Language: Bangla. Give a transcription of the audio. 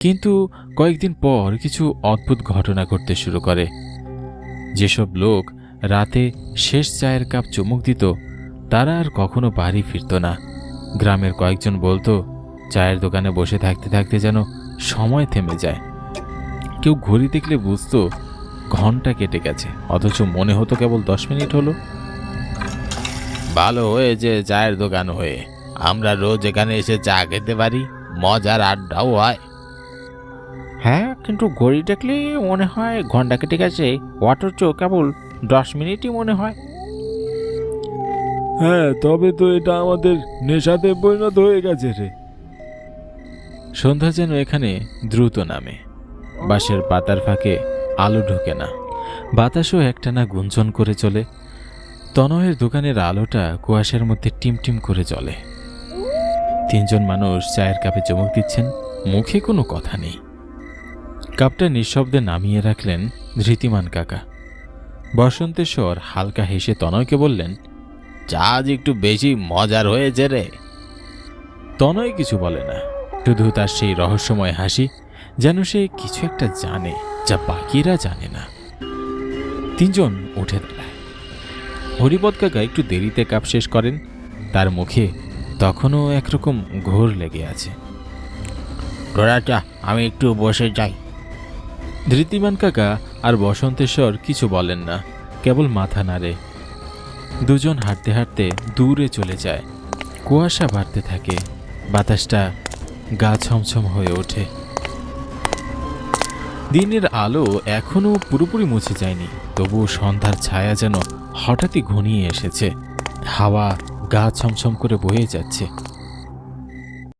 কিন্তু কয়েকদিন পর কিছু অদ্ভুত ঘটনা ঘটতে শুরু করে। যেসব লোক রাতে শেষ চায়ের কাপ চুমুক দিত তারা আর কখনো বাড়ি ফিরত না। গ্রামের কয়েকজন বলতো চায়ের দোকানে বসে থাকতে থাকতে যেন সময় থেমে যায়। কেউ ঘড়ি দেখলে বুঝতো ঘন্টা কেটে গেছে, অথচ মনে হতো কেবল 10 মিনিট হলো। ভালো হয়েছে চায়ের দোকান হয়ে, আমরা রোজ এখানে এসে চা খেতে পারি, মজার আড্ডাও হয়। হ্যাঁ, কিন্তু ঘড়ি দেখলে মনে হয় ঘন্টা কেটে গেছে, অথচ কেবল 10 মিনিটই মনে হয়। হ্যাঁ, তবে তো এটা আমাদের নেশাতে পরিণত হয়ে গেছে রে। সন্ধ্যা যেন এখানে দ্রুত নামে। বাঁশের পাতার ফাঁকে আলো ঢোকে না, বাতাসও একটানা গুঞ্জন করে চলে। তনয়ের দোকানের আলোটা কুয়াশার মধ্যে টিমটিম করে জ্বলে। 3 জন মানুষ চায়ের কাপে চুমুক দিচ্ছেন, মুখে কোনো কথা নেই। কাপটা নিঃশব্দে নামিয়ে রাখলেন ধৃতিমান কাকা। বসন্তেশ্বর হালকা হেসে তনয়কে বললেন, চা আজ একটু বেশি মজার হয়েছে রে। তনয় কিছু বলে না, শুধু তার সেই রহস্যময় হাসি, যেন সে কিছু একটা জানে যা বাকিরা জানে না। 3 জন উঠে দাঁড়ায়। হরিপদ কাকা একটু দেরিতে কাপ শেষ করেন, তার মুখে তখনও একরকম ঘোর লেগে আছে। ঘোড়াটা আমি একটু বসে যাই। ধৃতিমান কাকা আর বসন্তেশ্বর কিছু বলেন না, কেবল মাথা নাড়ে। 2 জন হাঁটতে হাঁটতে দূরে চলে যায়। কুয়াশা বাড়তে থাকে, বাতাসটা গা ছমছম হয়ে ওঠে। দিনের আলো এখনো পুরোপুরি মুছে যায়নি, তবুও সন্ধ্যার ছায়া যেন হঠাৎই ঘনিয়ে এসেছে। হাওয়া গা ছমছম করে বয়ে যাচ্ছে।